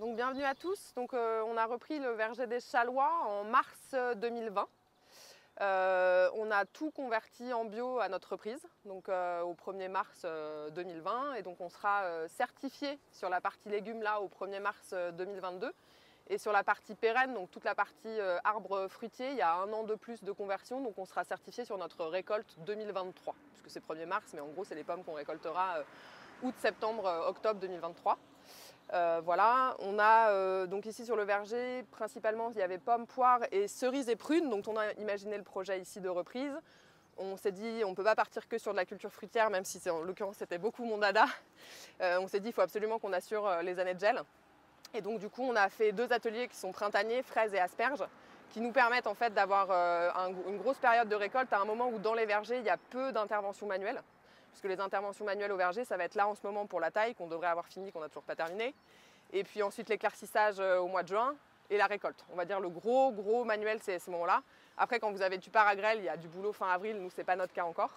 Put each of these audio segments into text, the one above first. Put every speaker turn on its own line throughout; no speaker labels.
Donc bienvenue à tous. Donc, on a repris le verger des Chalois en mars 2020. On a tout converti en bio à notre reprise, donc au 1er mars 2020. Et donc on sera certifié sur la partie légumes là au 1er mars 2022. Et sur la partie pérenne, donc toute la partie arbres fruitiers, il y a 1 an de plus de conversion. Donc on sera certifié sur notre récolte 2023, puisque c'est 1er mars, mais en gros c'est les pommes qu'on récoltera août, septembre, octobre 2023. Voilà, on a donc ici sur le verger, principalement il y avait pommes, poires et cerises et prunes, donc on a imaginé le projet ici de reprise. On s'est dit on ne peut pas partir que sur de la culture fruitière, même si en l'occurrence c'était beaucoup mon dada. On s'est dit il faut absolument qu'on assure les années de gel. Et donc du coup on a fait 2 ateliers qui sont printaniers, fraises et asperges, qui nous permettent en fait d'avoir une grosse période de récolte à un moment où dans les vergers il y a peu d'interventions manuelles. Puisque les interventions manuelles au verger, ça va être là en ce moment pour la taille, qu'on devrait avoir fini, qu'on n'a toujours pas terminé. Et puis ensuite l'éclaircissage au mois de juin et la récolte. On va dire le gros manuel, c'est à ce moment-là. Après, quand vous avez du paragrel, il y a du boulot fin avril. Nous, c'est pas notre cas encore.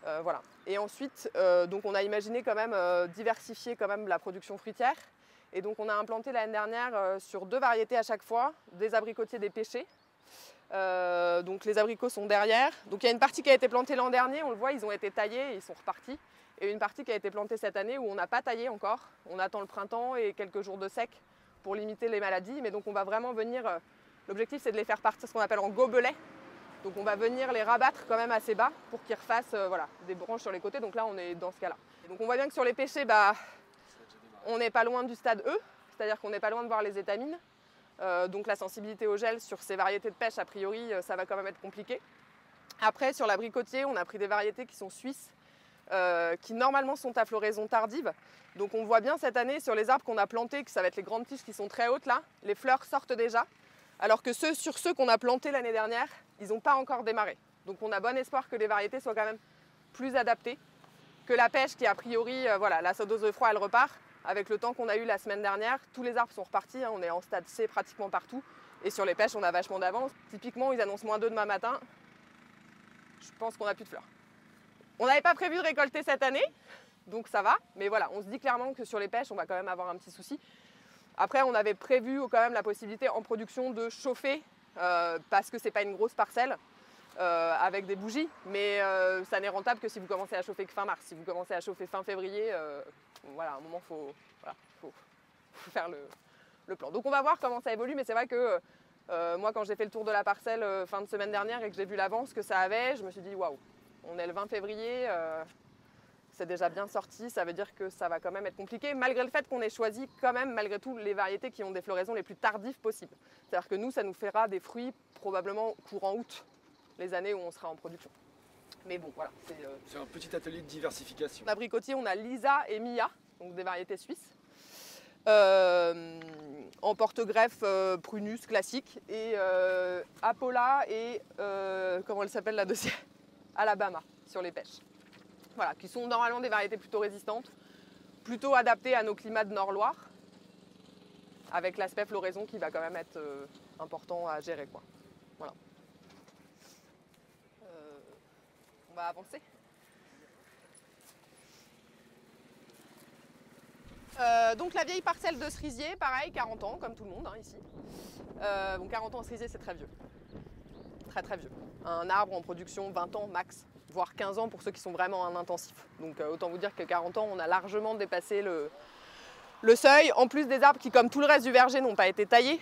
Voilà. Et ensuite, donc on a imaginé quand même diversifier quand même la production fruitière. Et donc on a implanté l'année dernière sur 2 variétés à chaque fois, des abricotiers, des pêchers. Donc les abricots sont derrière. Donc il y a une partie qui a été plantée l'an dernier, on le voit, ils ont été taillés et ils sont repartis. Et une partie qui a été plantée cette année où on n'a pas taillé encore. On attend le printemps et quelques jours de sec pour limiter les maladies. Mais donc on va vraiment venir, l'objectif c'est de les faire partir ce qu'on appelle en gobelets. Donc on va venir les rabattre quand même assez bas pour qu'ils refassent voilà, des branches sur les côtés. Donc là on est dans ce cas-là. Donc on voit bien que sur les pêchers, on n'est pas loin du stade E, c'est-à-dire qu'on n'est pas loin de voir les étamines. Donc la sensibilité au gel sur ces variétés de pêche, a priori, ça va quand même être compliqué. Après, sur l'abricotier, on a pris des variétés qui sont suisses, qui normalement sont à floraison tardive. Donc on voit bien cette année sur les arbres qu'on a plantés, que ça va être les grandes tiges qui sont très hautes là, les fleurs sortent déjà. Alors que sur ceux qu'on a plantés l'année dernière, ils n'ont pas encore démarré. Donc on a bon espoir que les variétés soient quand même plus adaptées, que la pêche qui a priori, voilà, la dose de froid elle repart. Avec le temps qu'on a eu la semaine dernière, tous les arbres sont repartis, on est en stade C pratiquement partout. Et sur les pêches, on a vachement d'avance. Typiquement, ils annoncent -2 demain matin. Je pense qu'on n'a plus de fleurs. On n'avait pas prévu de récolter cette année, donc ça va. Mais voilà, on se dit clairement que sur les pêches, on va quand même avoir un petit souci. Après, on avait prévu quand même la possibilité en production de chauffer, parce que c'est pas une grosse parcelle, avec des bougies. Mais ça n'est rentable que si vous commencez à chauffer que fin mars. Si vous commencez à chauffer fin février, voilà, à un moment, faut faire le plan. Donc on va voir comment ça évolue, mais c'est vrai que moi, quand j'ai fait le tour de la parcelle fin de semaine dernière et que j'ai vu l'avance que ça avait, je me suis dit waouh, on est le 20 février, c'est déjà bien sorti, ça veut dire que ça va quand même être compliqué, malgré le fait qu'on ait choisi quand même, malgré tout, les variétés qui ont des floraisons les plus tardives possibles. C'est-à-dire que nous, ça nous fera des fruits probablement courant août, les années où on sera en production. Mais bon, voilà.
C'est un petit atelier de diversification.
En abricotier, on a Lisa et Mia, donc des variétés suisses. En porte-greffe, Prunus classique. Et Apolla et, comment elle s'appelle la deuxième, Alabama, sur les pêches. Voilà, qui sont normalement des variétés plutôt résistantes, plutôt adaptées à nos climats de Nord-Loire, avec l'aspect floraison qui va quand même être important à gérer, quoi. Voilà. On va avancer. Donc la vieille parcelle de cerisier, pareil, 40 ans, comme tout le monde, hein, ici. Bon, 40 ans en cerisier, c'est très vieux. Très vieux. Un arbre en production, 20 ans max, voire 15 ans pour ceux qui sont vraiment en intensif. Donc autant vous dire que 40 ans, on a largement dépassé le seuil. En plus des arbres qui, comme tout le reste du verger, n'ont pas été taillés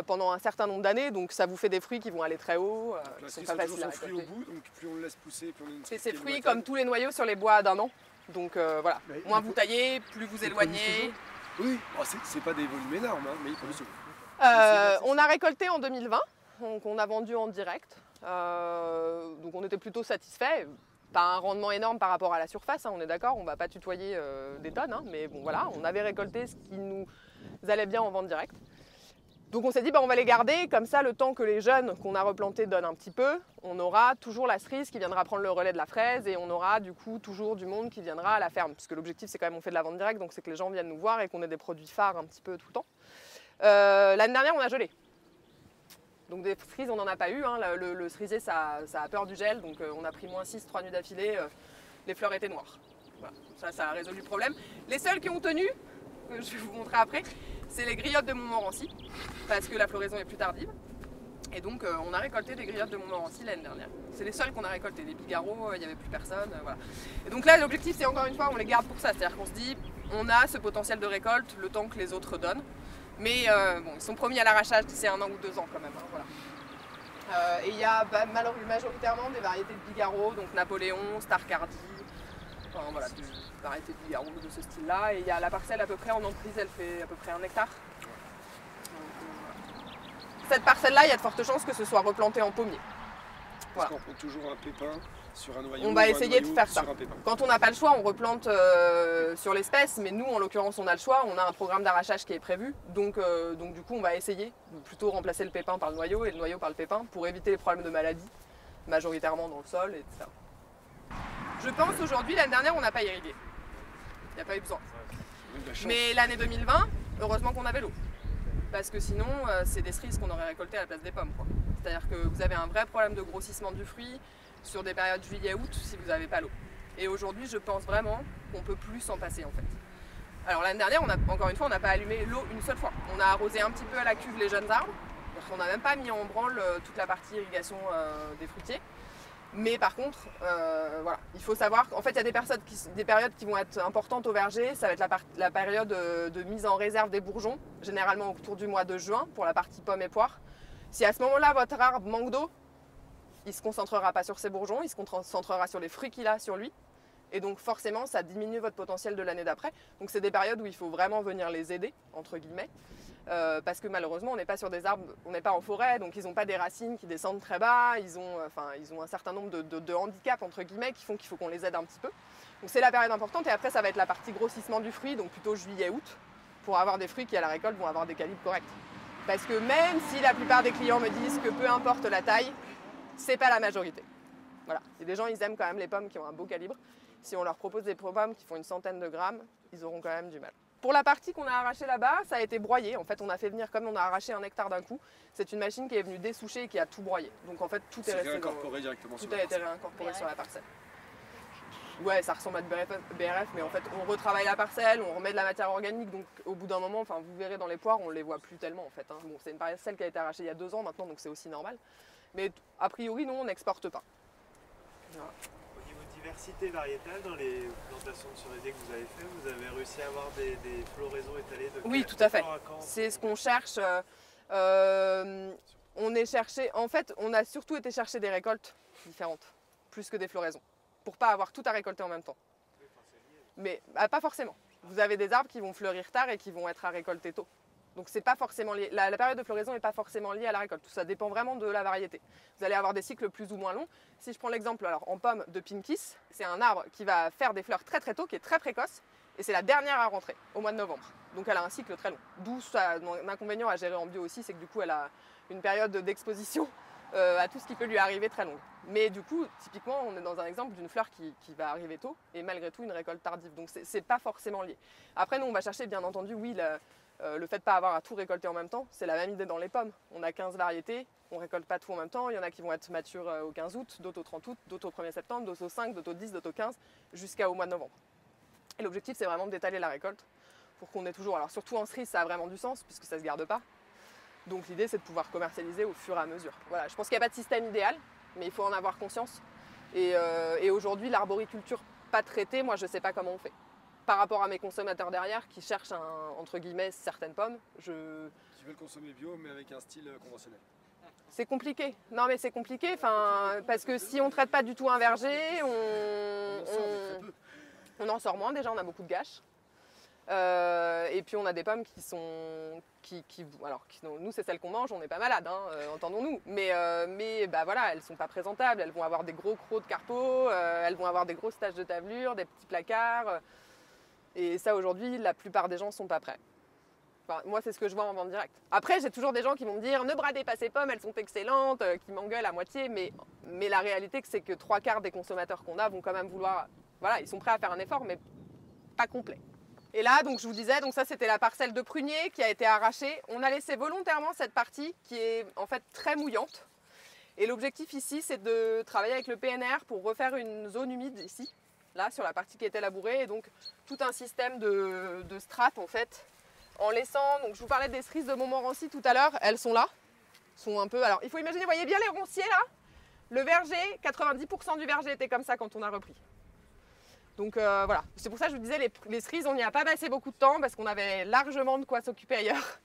pendant un certain nombre d'années. Donc ça vous fait des fruits qui vont aller très haut, qui sont pas faciles à récolter.
Au bout, donc plus on le laisse pousser, plus on a une
c'est ces fruits comme tous les noyaux sur les bois d'1 an. Donc voilà, moins vous taillez, plus vous éloignez.
Oui, bon, c'est pas des volumes énormes, hein, mais ils produisent.
On a récolté en 2020, donc on a vendu en direct. Donc on était plutôt satisfaits. Pas un rendement énorme par rapport à la surface, hein, on est d'accord, on ne va pas tutoyer des tonnes, hein, mais bon voilà, on avait récolté ce qui nous allait bien en vente directe. Donc on s'est dit on va les garder, comme ça le temps que les jeunes qu'on a replantés donnent un petit peu, on aura toujours la cerise qui viendra prendre le relais de la fraise et on aura du coup toujours du monde qui viendra à la ferme. Parce que l'objectif c'est quand même on fait de la vente directe, donc c'est que les gens viennent nous voir et qu'on ait des produits phares un petit peu tout le temps. L'année dernière on a gelé. Donc des cerises on n'en a pas eu, hein. Le cerisier ça a peur du gel, donc on a pris -6, 3 nuits d'affilée, les fleurs étaient noires. Voilà. Ça a résolu le problème. Les seuls qui ont tenu, que je vais vous montrer après, c'est les griottes de Montmorency, parce que la floraison est plus tardive. Et donc on a récolté des griottes de Montmorency l'année dernière. C'est les seuls qu'on a récoltés. Les bigarreaux, il n'y avait plus personne. Voilà. Et donc là, l'objectif, c'est encore une fois, on les garde pour ça. C'est-à-dire qu'on se dit, on a ce potentiel de récolte le temps que les autres donnent. Mais bon, ils sont promis à l'arrachage d'ici 1 an ou 2 ans quand même. Hein, voilà. Et il y a majoritairement des variétés de bigarreaux, donc Napoléon, Starcardi, enfin, voilà, des variétés de bigarreaux de ce style-là. Et il y a la parcelle à peu près en emprise, elle fait à peu près 1 hectare. Cette parcelle-là, il y a de fortes chances que ce soit replanté en pommier.
Voilà. Parce qu'on prend toujours un pépin sur un noyau.
On va essayer de faire ça. Quand on n'a pas le choix, on replante sur l'espèce, mais nous, en l'occurrence, on a le choix. On a un programme d'arrachage qui est prévu, donc du coup, on va essayer de plutôt remplacer le pépin par le noyau et le noyau par le pépin pour éviter les problèmes de maladie, majoritairement dans le sol, etc. Je pense aujourd'hui, l'année dernière, on n'a pas irrigué. Il n'y a pas eu besoin. Mais l'année 2020, heureusement qu'on avait l'eau. Parce que sinon, c'est des cerises qu'on aurait récoltées à la place des pommes. C'est-à-dire que vous avez un vrai problème de grossissement du fruit sur des périodes juillet-août si vous n'avez pas l'eau. Et aujourd'hui, je pense vraiment qu'on ne peut plus s'en passer en fait. Alors l'année dernière, encore une fois, on n'a pas allumé l'eau une seule fois. On a arrosé un petit peu à la cuve les jeunes arbres. On n'a même pas mis en branle toute la partie irrigation des fruitiers. Mais par contre, voilà, il faut savoir qu'en fait, il y a des périodes qui vont être importantes au verger. Ça va être la période de mise en réserve des bourgeons, généralement autour du mois de juin, pour la partie pommes et poires. Si à ce moment-là, votre arbre manque d'eau, il ne se concentrera pas sur ses bourgeons, il se concentrera sur les fruits qu'il a sur lui. Et donc forcément, ça diminue votre potentiel de l'année d'après. Donc c'est des périodes où il faut vraiment venir les aider, entre guillemets. Parce que malheureusement, on n'est pas sur des arbres, on n'est pas en forêt, donc ils n'ont pas des racines qui descendent très bas, ils ont un certain nombre de handicaps, entre guillemets, qui font qu'il faut qu'on les aide un petit peu. Donc c'est la période importante, et après ça va être la partie grossissement du fruit, donc plutôt juillet-août, pour avoir des fruits qui à la récolte vont avoir des calibres corrects. Parce que même si la plupart des clients me disent que peu importe la taille, c'est pas la majorité. Voilà, il y a des gens, ils aiment quand même les pommes qui ont un beau calibre. Si on leur propose des pommes qui font une centaine de grammes, ils auront quand même du mal. Pour la partie qu'on a arrachée là-bas, ça a été broyé. En fait, on a fait venir, comme on a arraché 1 hectare d'un coup, c'est une machine qui est venue dessoucher et qui a tout broyé. Donc en fait, tout est resté
réincorporé directement
tout a été réincorporé sur la parcelle. Ouais, ça ressemble à de BRF, mais en fait, on retravaille la parcelle, on remet de la matière organique. Donc au bout d'un moment, enfin, vous verrez dans les poires, on ne les voit plus tellement en fait. Hein. Bon, c'est une parcelle qui a été arrachée il y a 2 ans maintenant, donc c'est aussi normal. Mais a priori, non, on n'exporte pas.
Voilà. Au niveau diversité variétale, dans les plantations de cerisiers que vous avez fait, vous avez réussi à avoir des floraisons étalées de
Oui, tout à fait. C'est ce qu'on cherche. En fait, on a surtout été chercher des récoltes différentes, plus que des floraisons, pour pas avoir tout à récolter en même temps. Mais pas forcément. Vous avez des arbres qui vont fleurir tard et qui vont être à récolter tôt. Donc c'est pas forcément lié. La période de floraison n'est pas forcément liée à la récolte. Tout ça dépend vraiment de la variété. Vous allez avoir des cycles plus ou moins longs. Si je prends l'exemple en pomme de Pinkies, c'est un arbre qui va faire des fleurs très très tôt, qui est très précoce, et c'est la dernière à rentrer, au mois de novembre. Donc elle a un cycle très long. D'où un inconvénient à gérer en bio aussi, c'est que du coup elle a une période d'exposition à tout ce qui peut lui arriver très longue. Mais du coup, typiquement, on est dans un exemple d'une fleur qui va arriver tôt, et malgré tout une récolte tardive. Donc c'est pas forcément lié. Après nous on va chercher bien entendu, oui, le fait de ne pas avoir à tout récolter en même temps, c'est la même idée dans les pommes. On a 15 variétés, on ne récolte pas tout en même temps. Il y en a qui vont être matures au 15 août, d'autres au 30 août, d'autres au 1er septembre, d'autres au 5, d'autres au 10, d'autres au 15, jusqu'au mois de novembre. Et l'objectif, c'est vraiment d'étaler la récolte pour qu'on ait toujours... Alors surtout en cerise, ça a vraiment du sens puisque ça ne se garde pas. Donc l'idée, c'est de pouvoir commercialiser au fur et à mesure. Voilà, je pense qu'il n'y a pas de système idéal, mais il faut en avoir conscience. Et aujourd'hui, l'arboriculture pas traitée, moi, je ne sais pas comment on fait. Par rapport à mes consommateurs derrière qui cherchent, entre guillemets, certaines pommes,
Qui veulent consommer bio, mais avec un style conventionnel.
C'est compliqué. Non, mais c'est compliqué, parce que si on ne traite pas du tout un verger, on en sort moins déjà, on a beaucoup de gâches. Et puis on a des pommes qui sont... nous, c'est celles qu'on mange, on n'est pas malade, hein, entendons-nous. Mais bah, voilà, elles ne sont pas présentables, elles vont avoir des gros crocs de carpeaux, elles vont avoir des grosses taches de tavelure, des petits placards. Et ça, aujourd'hui, la plupart des gens ne sont pas prêts. Enfin, moi, c'est ce que je vois en vente directe. Après, j'ai toujours des gens qui vont me dire « Ne bradez pas ces pommes, elles sont excellentes », qui m'engueulent à moitié. Mais la réalité, c'est que 3/4 des consommateurs qu'on a vont quand même vouloir... Voilà, ils sont prêts à faire un effort, mais pas complet. Et là, donc, je vous disais, donc ça, c'était la parcelle de prunier qui a été arrachée. On a laissé volontairement cette partie qui est en fait très mouillante. Et l'objectif ici, c'est de travailler avec le PNR pour refaire une zone humide ici. Là, sur la partie qui était labourée, et donc tout un système de strates en fait, en laissant, donc je vous parlais des cerises de Montmorency tout à l'heure, elles sont là, sont un peu, alors il faut imaginer, vous voyez bien les ronciers là, le verger, 90% du verger était comme ça quand on a repris. Donc voilà, c'est pour ça que je vous disais, les cerises, on n'y a pas passé beaucoup de temps parce qu'on avait largement de quoi s'occuper ailleurs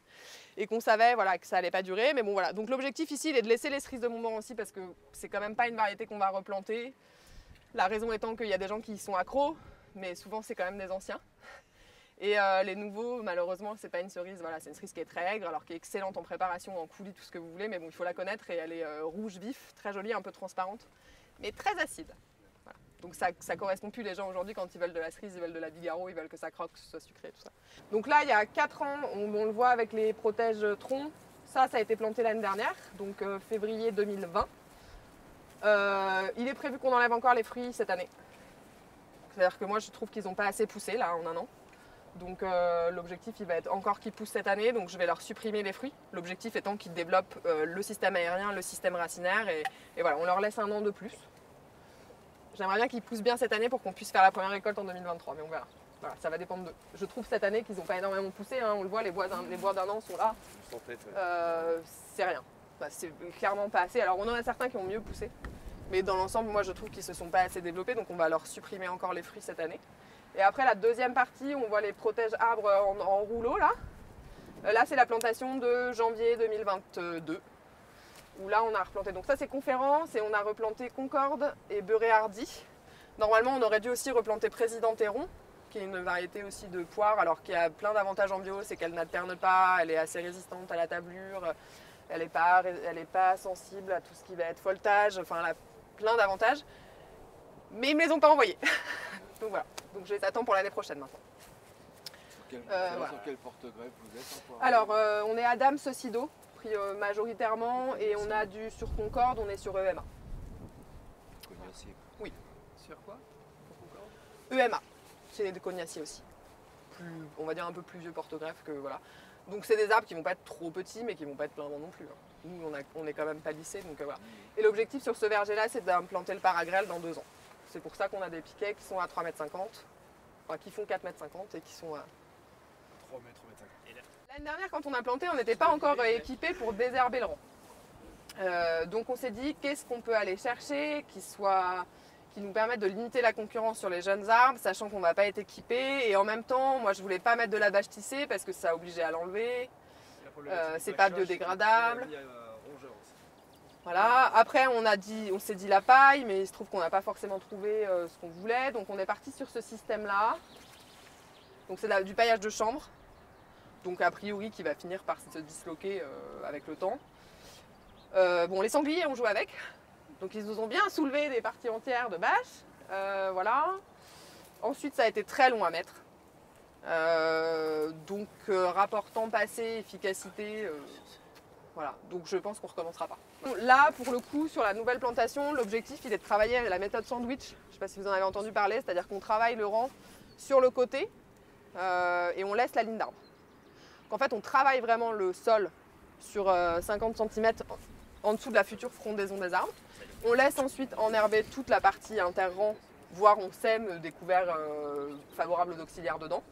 et qu'on savait voilà, que ça n'allait pas durer. Mais bon voilà, donc l'objectif ici, il est de laisser les cerises de Montmorency parce que c'est quand même pas une variété qu'on va replanter. La raison étant qu'il y a des gens qui y sont accros, mais souvent c'est quand même des anciens. Et les nouveaux, malheureusement, c'est pas une cerise, voilà, c'est une cerise qui est très aigre, alors qui est excellente en préparation, en coulis, tout ce que vous voulez, mais bon, il faut la connaître et elle est rouge vif, très jolie, un peu transparente, mais très acide. Voilà. Donc ça correspond plus, les gens aujourd'hui, quand ils veulent de la cerise, ils veulent de la Bigarro, ils veulent que ça croque, que ce soit sucré, tout ça. Donc là, il y a 4 ans, on le voit avec les protèges troncs, ça a été planté l'année dernière, donc février 2020. Il est prévu qu'on enlève encore les fruits cette année. C'est-à-dire que moi, je trouve qu'ils n'ont pas assez poussé, là, en un an. Donc l'objectif, il va être encore qu'ils poussent cette année, donc je vais leur supprimer les fruits. L'objectif étant qu'ils développent le système aérien, le système racinaire, et voilà, on leur laisse un an de plus. J'aimerais bien qu'ils poussent bien cette année pour qu'on puisse faire la première récolte en 2023, mais on verra. Voilà, ça va dépendre d'eux. Je trouve cette année qu'ils n'ont pas énormément poussé, hein, on le voit, les bois d'un an sont là. C'est rien, c'est clairement pas assez. Alors on en a certains qui ont mieux poussé, mais dans l'ensemble, moi je trouve qu'ils ne se sont pas assez développés, donc on va leur supprimer encore les fruits cette année. Et après la deuxième partie, on voit les protèges arbres en rouleau là. Là c'est la plantation de janvier 2022. Où là on a replanté. Donc ça c'est Conférence et on a replanté Concorde et Beurré Hardy. Normalement on aurait dû aussi replanter Président Théron, qui est une variété aussi de poire, alors qui a plein d'avantages en bio, c'est qu'elle n'alterne pas, elle est assez résistante à la tablure, elle n'est pas sensible à tout ce qui va être feuilletage, enfin elle a plein d'avantages. Mais ils ne me les ont pas envoyés. Donc voilà, donc je les attends pour l'année prochaine maintenant.
Sur quel porte-greffe vous êtes encore?
Alors on est Adam Socido, pris majoritairement, et on a sur Concorde, on est sur EMA.
Cognacier.
Oui.
Sur quoi?
EMA, c'est des cognaciers aussi. On va dire un peu plus vieux porte-greffe que voilà. Donc c'est des arbres qui vont pas être trop petits, mais qui vont pas être pleins non plus. Hein. Nous on est quand même pas lissés, donc voilà. Et l'objectif sur ce verger-là, c'est d'implanter le paragrèle dans 2 ans. C'est pour ça qu'on a des piquets qui sont à 3,50 m, enfin qui font 4,50 m et qui sont à
3 mètres, 3,50 m.
L'année dernière, quand on a planté, on n'était pas encore équipé pour désherber le rang. Donc on s'est dit, qu'est-ce qu'on peut aller chercher qui nous permette de limiter la concurrence sur les jeunes arbres, sachant qu'on ne va pas être équipé. Et en même temps, moi je voulais pas mettre de la bâche tissée parce que ça a obligé à l'enlever. C'est pas biodégradable. Voilà. Après, on s'est dit la paille, mais il se trouve qu'on n'a pas forcément trouvé ce qu'on voulait. Donc on est parti sur ce système-là. Donc c'est du paillage de chanvre. Donc a priori qui va finir par se disloquer avec le temps. Bon, les sangliers ont joué avec. Donc ils nous ont bien soulevé des parties entières de bâche. Voilà. Ensuite, ça a été très long à mettre. Rapport temps passé, efficacité... Voilà, donc je pense qu'on ne recommencera pas. Là, pour le coup, sur la nouvelle plantation, l'objectif il est de travailler avec la méthode sandwich. Je ne sais pas si vous en avez entendu parler, c'est-à-dire qu'on travaille le rang sur le côté et on laisse la ligne d'arbre. En fait, on travaille vraiment le sol sur 50 cm en dessous de la future frondaison des arbres. On laisse ensuite enherber toute la partie inter-rang, voire on sème des couverts favorables aux auxiliaires dedans.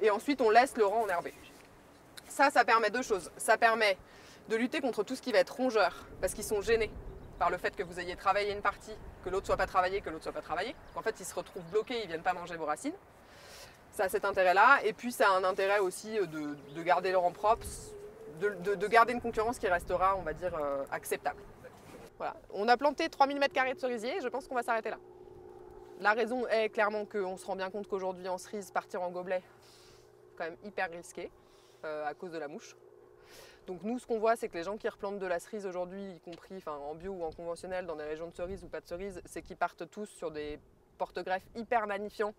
Et ensuite, on laisse le rang enherbé. Ça permet 2 choses. Ça permet de lutter contre tout ce qui va être rongeur, parce qu'ils sont gênés par le fait que vous ayez travaillé une partie, que l'autre soit pas travaillé, que l'autre soit pas travaillé. En fait, ils se retrouvent bloqués, ils viennent pas manger vos racines. Ça a cet intérêt-là. Et puis, ça a un intérêt aussi de garder le rang propre, de garder une concurrence qui restera, on va dire, acceptable. Voilà. On a planté 3000 m² de cerisier, je pense qu'on va s'arrêter là. La raison est clairement qu'on se rend bien compte qu'aujourd'hui, en cerise, partir en gobelet, c'est quand même hyper risqué à cause de la mouche. Donc nous, ce qu'on voit, c'est que les gens qui replantent de la cerise aujourd'hui, y compris en bio ou en conventionnel, dans des régions de cerises ou pas de cerises, c'est qu'ils partent tous sur des porte-greffes hyper magnifiants.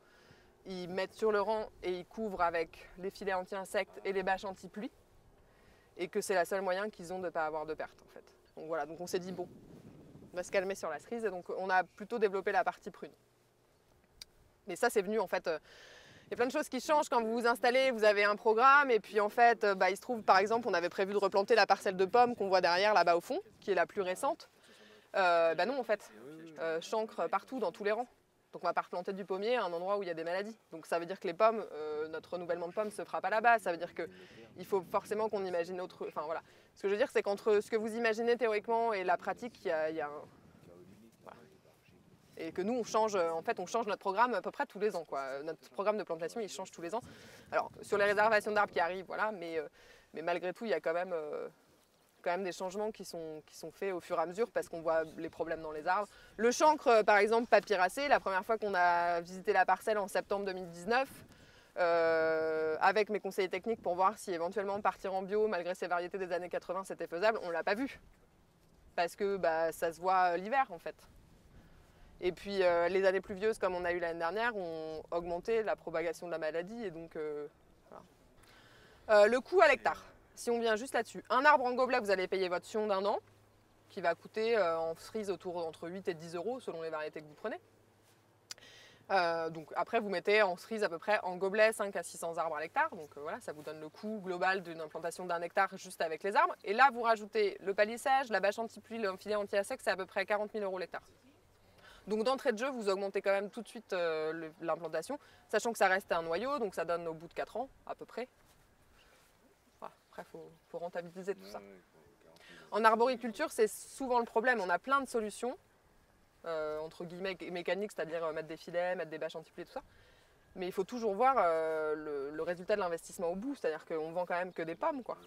Ils mettent sur le rang et ils couvrent avec les filets anti-insectes et les bâches anti-pluie. Et que c'est le seul moyen qu'ils ont de ne pas avoir de perte, en fait. Donc voilà, donc on s'est dit, bon, on va se calmer sur la cerise. Et donc on a plutôt développé la partie prune. Mais ça, c'est venu, en fait... Il y a plein de choses qui changent quand vous vous installez, vous avez un programme et puis en fait, il se trouve par exemple, on avait prévu de replanter la parcelle de pommes qu'on voit derrière là-bas au fond, qui est la plus récente. Non en fait, chancre partout dans tous les rangs. Donc on va pas replanter du pommier à un endroit où il y a des maladies. Donc ça veut dire que les pommes, notre renouvellement de pommes se fera pas là-bas. Ça veut dire qu'il faut forcément qu'on imagine autre... Enfin voilà. Ce que je veux dire, c'est qu'entre ce que vous imaginez théoriquement et la pratique, il y a un... Voilà. Et que nous, on change notre programme à peu près tous les ans, quoi. Notre programme de plantation, il change tous les ans. Alors sur les réservations d'arbres qui arrivent, voilà, mais malgré tout, il y a quand même des changements qui sont faits au fur et à mesure parce qu'on voit les problèmes dans les arbres. Le chancre, par exemple, papyracé, la première fois qu'on a visité la parcelle en septembre 2019, avec mes conseillers techniques pour voir si éventuellement partir en bio, malgré ces variétés des années 80, c'était faisable, on ne l'a pas vu. Parce que ça se voit l'hiver, en fait. Et puis les années pluvieuses, comme on a eu l'année dernière, ont augmenté la propagation de la maladie. Et donc, voilà. Le coût à l'hectare. Si on vient juste là-dessus, un arbre en gobelet, vous allez payer votre sion d'1 an, qui va coûter en cerise autour entre 8 et 10 euros selon les variétés que vous prenez. Donc après, vous mettez en cerise à peu près en gobelet 5 à 600 arbres à l'hectare. Donc voilà, ça vous donne le coût global d'une implantation d'1 hectare juste avec les arbres. Et là, vous rajoutez le palissage, la bâche anti-pluie, le filet anti-insectes, c'est à peu près 40 000 euros l'hectare. Donc d'entrée de jeu, vous augmentez quand même tout de suite l'implantation, sachant que ça reste un noyau, donc ça donne au bout de 4 ans à peu près. Après, il faut rentabiliser tout ça. En arboriculture, c'est souvent le problème. On a plein de solutions, entre guillemets mécaniques, c'est-à-dire mettre des filets, mettre des bâches anti-pluie et tout ça. Mais il faut toujours voir le résultat de l'investissement au bout, c'est-à-dire qu'on vend quand même que des pommes, quoi.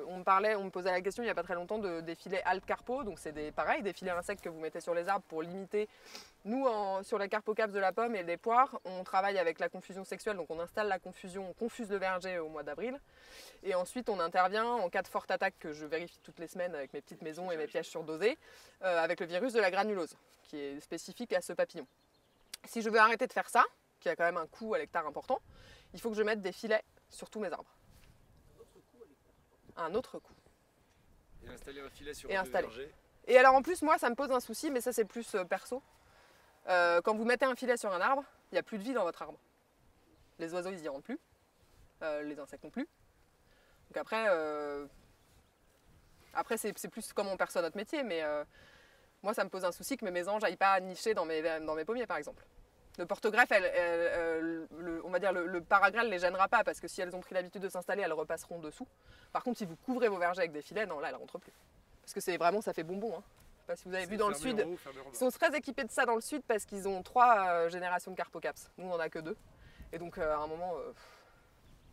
On me posait la question il n'y a pas très longtemps des filets Alp Carpo, donc c'est pareil, des filets insectes que vous mettez sur les arbres pour limiter. Nous, sur les carpocaps de la pomme et des poires, on travaille avec la confusion sexuelle, donc on installe la confusion, on confuse le verger au mois d'avril, et ensuite on intervient en cas de forte attaque que je vérifie toutes les semaines avec mes petites maisons et mes pièges surdosés, avec le virus de la granulose, qui est spécifique à ce papillon. Si je veux arrêter de faire ça, qui a quand même un coût à l'hectare important, il faut que je mette des filets sur tous mes arbres. Un autre coût.
Et installer un filet sur
le
verger.
Et alors en plus, moi, ça me pose un souci, mais ça c'est plus perso. Quand vous mettez un filet sur un arbre, il n'y a plus de vie dans votre arbre. Les oiseaux, ils n'y rentrent plus. Les insectes non plus. Donc après c'est plus comment on perçoit notre métier, mais moi, ça me pose un souci que mes mésanges n'aillent pas nicher dans mes pommiers, par exemple. Le porte-greffe, on va dire le paragrèle ne les gênera pas parce que si elles ont pris l'habitude de s'installer, elles repasseront dessous. Par contre, si vous couvrez vos vergers avec des filets, non, là, elles ne rentrent plus. Parce que c'est vraiment, ça fait bonbon. Hein. Je sais pas si vous avez vu dans le sud. Ils sont très équipés de ça dans le sud parce qu'ils ont 3 générations de carpocaps. Nous, on n'en a que 2. Et donc, à un moment,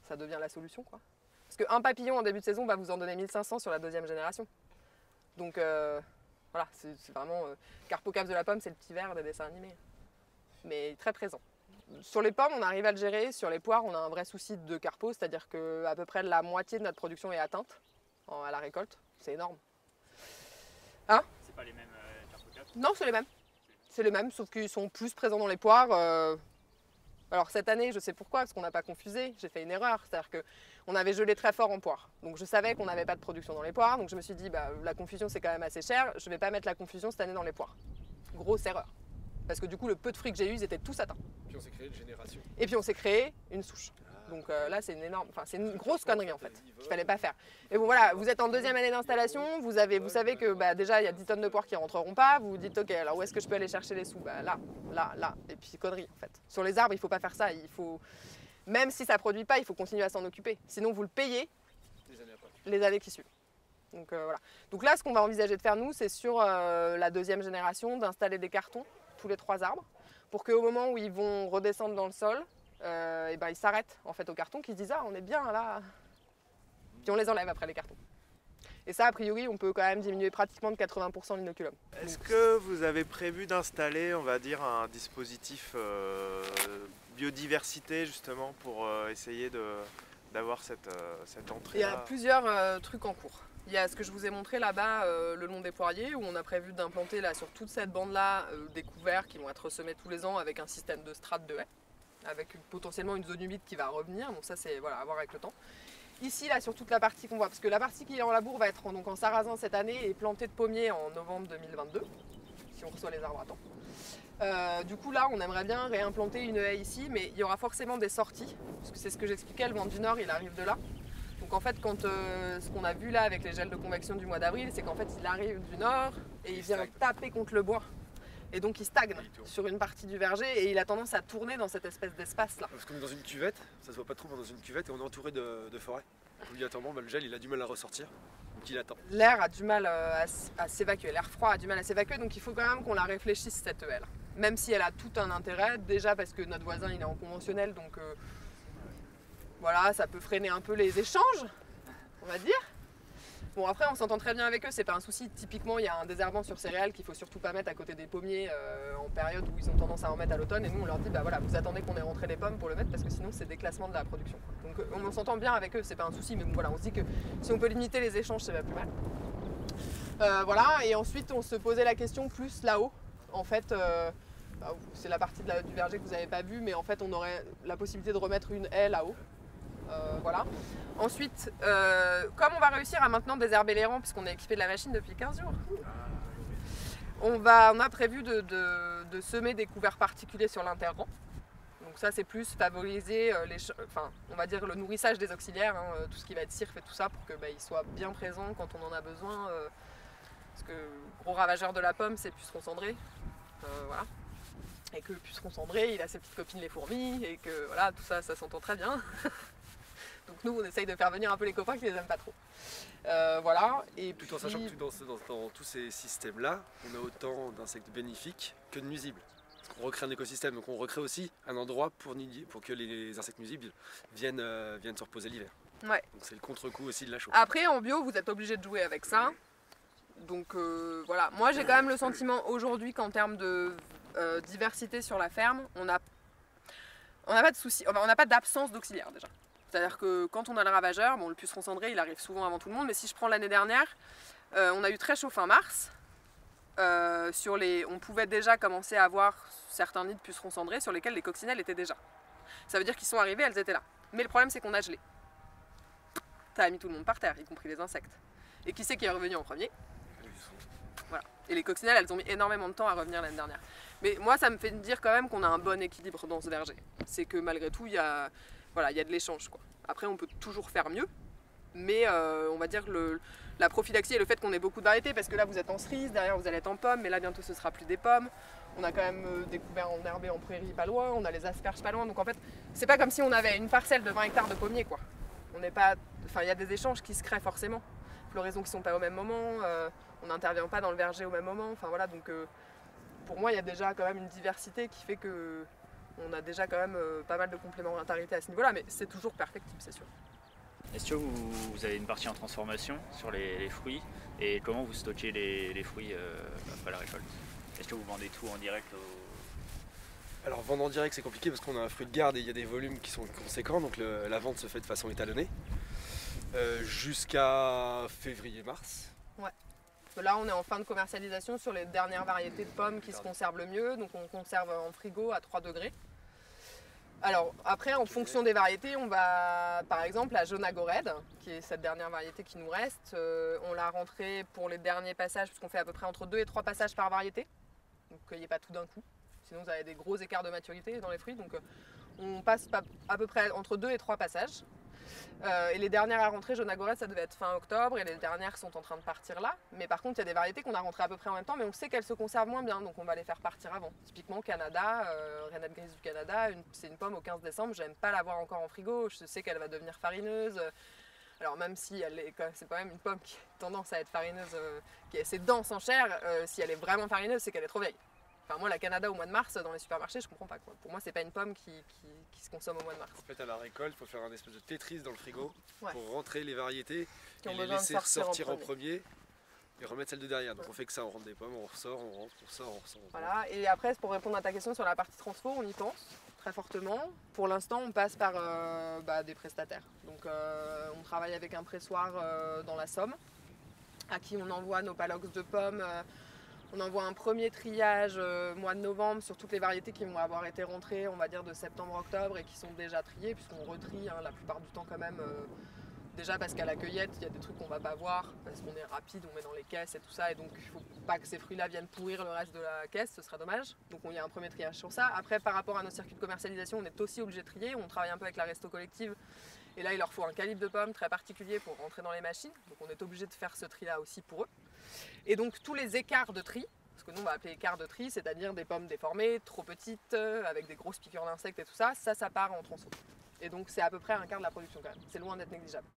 ça devient la solution, quoi. Parce qu'un papillon en début de saison va vous en donner 1500 sur la 2e génération. Donc, voilà, c'est vraiment... carpocaps de la pomme, c'est le petit verre des dessins animés. Mais très présent. Sur les pommes, on arrive à le gérer. Sur les poires, on a un vrai souci de carpo, c'est-à-dire qu'à peu près la moitié de notre production est atteinte à la récolte. C'est énorme. Hein?
C'est pas les mêmes carpocaps?
Non, c'est les mêmes. C'est les mêmes, sauf qu'ils sont plus présents dans les poires. Alors cette année, je sais pourquoi, parce qu'on n'a pas confusé. J'ai fait une erreur, c'est-à-dire qu'on avait gelé très fort en poire. Donc je savais qu'on n'avait pas de production dans les poires, donc je me suis dit, la confusion c'est quand même assez cher, je ne vais pas mettre la confusion cette année dans les poires. Grosse erreur. Parce que du coup, le peu de fruits que j'ai eu, ils étaient tous atteints.
Puis on s'est créé une génération.
Et puis on s'est créé une souche. Donc là, c'est c'est une grosse connerie en fait, qu'il fallait pas faire. Et bon voilà, vous êtes en 2e année d'installation, vous savez que déjà il y a 10 tonnes de poires qui rentreront pas, vous vous dites ok, alors où est-ce que je peux aller chercher les sous? Là, et puis connerie en fait. Sur les arbres, il faut pas faire ça, même si ça produit pas, il faut continuer à s'en occuper. Sinon vous le payez les années qui suivent. Donc voilà. Donc là, ce qu'on va envisager de faire nous, c'est sur la 2e génération, d'installer des cartons tous les 3 arbres, pour qu'au moment où ils vont redescendre dans le sol, ils s'arrêtent en fait au carton, qu'ils se disent on est bien là, puis on les enlève après les cartons. Et ça, a priori, on peut quand même diminuer pratiquement de 80% l'inoculum.
Est-ce que vous avez prévu d'installer, on va dire, un dispositif biodiversité justement pour essayer d'avoir cette entrée?
Il y a plusieurs trucs en cours. Il y a ce que je vous ai montré là-bas, le long des poiriers, où on a prévu d'implanter là sur toute cette bande-là des couverts qui vont être semés tous les ans avec un système de strates de haies, avec potentiellement une zone humide qui va revenir. Donc ça, c'est à voir avec le temps. Ici, là, sur toute la partie qu'on voit, parce que la partie qui est en labour va être en sarrasin cette année et plantée de pommiers en novembre 2022, si on reçoit les arbres à temps. Du coup, là, on aimerait bien réimplanter une haie ici, mais il y aura forcément des sorties, parce que c'est ce que j'expliquais, le vent du nord, il arrive de là. Donc en fait, ce qu'on a vu là avec les gels de convection du mois d'avril, c'est qu'en fait il arrive du nord et il vient taper contre le bois. Et donc il stagne sur une partie du verger et il a tendance à tourner dans cette espèce d'espace là.
Parce qu'on est dans une cuvette, ça se voit pas trop, mais dans une cuvette et on est entouré de forêt. Obligatoirement, le gel il a du mal à ressortir, donc il attend.
L'air a du mal à s'évacuer, l'air froid a du mal à s'évacuer, donc il faut quand même qu'on la réfléchisse cette EL. Même si elle a tout un intérêt, déjà parce que notre voisin il est en conventionnel, donc voilà, ça peut freiner un peu les échanges, on va dire. Bon après on s'entend très bien avec eux, c'est pas un souci. Typiquement il y a un désherbant sur céréales qu'il faut surtout pas mettre à côté des pommiers en période où ils ont tendance à en mettre à l'automne et nous on leur dit bah voilà vous attendez qu'on ait rentré les pommes pour le mettre parce que sinon c'est déclassement de la production. Donc on s'entend bien avec eux, c'est pas un souci, mais bon voilà on se dit que si on peut limiter les échanges c'est pas plus mal. Voilà, et ensuite on se posait la question plus là-haut. En fait c'est la partie du verger que vous n'avez pas vue, mais en fait on aurait la possibilité de remettre une haie là-haut. Voilà. Ensuite, comme on va réussir à maintenant désherber les rangs, puisqu'on est équipé de la machine depuis 15 jours, on a prévu de semer des couverts particuliers sur l'interrang. Donc ça c'est plus favoriser on va dire le nourrissage des auxiliaires, hein, tout ce qui va être cirf et tout ça, pour qu'ils soient bien présents quand on en a besoin. Parce que gros ravageur de la pomme c'est puceron cendré. Voilà. Et que puceron cendré, il a ses petites copines les fourmis, et que voilà, tout ça, ça s'entend très bien. Donc nous, on essaye de faire venir un peu les copains qui les aiment pas trop. Voilà. Et
tout en sachant que dans tous ces systèmes-là, on a autant d'insectes bénéfiques que de nuisibles. Parce qu'on recrée un écosystème, donc on recrée aussi un endroit pour que les insectes nuisibles viennent se reposer l'hiver.
Ouais.
Donc c'est le contre-coup aussi de la chose.
Après, en bio, vous êtes obligé de jouer avec ça. Donc voilà, moi j'ai quand même le sentiment aujourd'hui qu'en termes de diversité sur la ferme, on n'a pas de souci, on n'a pas d'absence d'auxiliaires déjà. C'est-à-dire que quand on a le ravageur, bon le puceron cendré il arrive souvent avant tout le monde, mais si je prends l'année dernière, on a eu très chaud fin mars. On pouvait déjà commencer à avoir certains nids de pucerons cendrés sur lesquels les coccinelles étaient déjà. Ça veut dire qu'ils sont arrivés, elles étaient là. Mais le problème c'est qu'on a gelé. Ça a mis tout le monde par terre, y compris les insectes. Et qui c'est qui est revenu en premier ? Voilà. Et les coccinelles, elles ont mis énormément de temps à revenir l'année dernière. Mais moi, ça me fait dire quand même qu'on a un bon équilibre dans ce verger. C'est que malgré tout, il y a de l'échange, quoi. Après, on peut toujours faire mieux, mais on va dire la prophylaxie et le fait qu'on ait beaucoup de variétés, parce que là, vous êtes en cerise, derrière, vous allez être en pommes, mais là, bientôt, ce sera plus des pommes. On a quand même des couverts enherbés en prairie pas loin, on a les asperges pas loin. Donc en fait, c'est pas comme si on avait une parcelle de 20 hectares de pommiers, quoi. On n'est pas... Enfin, il y a des échanges qui se créent forcément. Floraisons qui sont pas au même moment, on n'intervient pas dans le verger au même moment, enfin voilà, donc pour moi il y a déjà quand même une diversité qui fait que on a déjà quand même pas mal de complémentarité à ce niveau-là, mais c'est toujours perfectible, c'est sûr.
Est-ce que vous avez une partie en transformation sur les fruits, et comment vous stockez les fruits après la récolte? Est-ce que vous vendez tout en direct
Alors vendre en direct c'est compliqué parce qu'on a un fruit de garde et il y a des volumes qui sont conséquents, donc la vente se fait de façon étalonnée. Jusqu'à février-mars.
Ouais. Là, on est en fin de commercialisation sur les dernières variétés de pommes qui se conservent le mieux. Donc, on conserve en frigo à 3 degrés. Alors, après, en fonction des variétés, on va, par exemple, la Jonagorède, qui est cette dernière variété qui nous reste, on l'a rentrée pour les derniers passages, puisqu'on fait à peu près entre 2 et 3 passages par variété. Donc, qu'il n'y ait pas tout d'un coup. Sinon, vous avez des gros écarts de maturité dans les fruits. Donc, on passe à peu près entre 2 et 3 passages. Et les dernières à rentrer, Jonagorède, ça devait être fin octobre et les dernières sont en train de partir là. Mais par contre, il y a des variétés qu'on a rentrées à peu près en même temps, mais on sait qu'elles se conservent moins bien, donc on va les faire partir avant. Typiquement, Canada, Renette Grise du Canada, c'est une pomme au 15 décembre, j'aime pas l'avoir encore en frigo, je sais qu'elle va devenir farineuse. Alors même si c'est quand même une pomme qui a tendance à être farineuse, qui est assez dense en chair, si elle est vraiment farineuse, c'est qu'elle est trop vieille. Enfin moi la Canada au mois de mars dans les supermarchés je comprends pas quoi. Pour moi c'est pas une pomme qui se consomme au mois de mars.
En fait à la récolte il faut faire un espèce de Tetris dans le frigo
ouais.
Pour rentrer les variétés
qui
et les laisser ressortir en premier et remettre celles de derrière. Donc on fait que ça, on rentre des pommes, on ressort, on rentre, on ressort, on ressort.
Voilà, et après pour répondre à ta question sur la partie transfo, on y pense très fortement. Pour l'instant on passe par des prestataires. Donc on travaille avec un pressoir dans la Somme à qui on envoie nos palox de pommes. On envoie un premier triage mois de novembre sur toutes les variétés qui vont avoir été rentrées, on va dire de septembre-octobre et qui sont déjà triées, puisqu'on retrie la plupart du temps quand même. Déjà parce qu'à la cueillette, il y a des trucs qu'on va pas voir, parce qu'on est rapide, on met dans les caisses et tout ça, et donc il ne faut pas que ces fruits-là viennent pourrir le reste de la caisse, ce serait dommage. Donc il y a un premier triage sur ça. Après, par rapport à nos circuits de commercialisation, on est aussi obligé de trier, on travaille un peu avec la resto collective, et là il leur faut un calibre de pommes très particulier pour rentrer dans les machines, donc on est obligé de faire ce tri-là aussi pour eux. Et donc tous les écarts de tri, parce ce que nous on va appeler quart de tri, c'est-à-dire des pommes déformées, trop petites, avec des grosses piqûres d'insectes et tout ça, ça part en tronçon. Et donc c'est à peu près un quart de la production quand même, c'est loin d'être négligeable.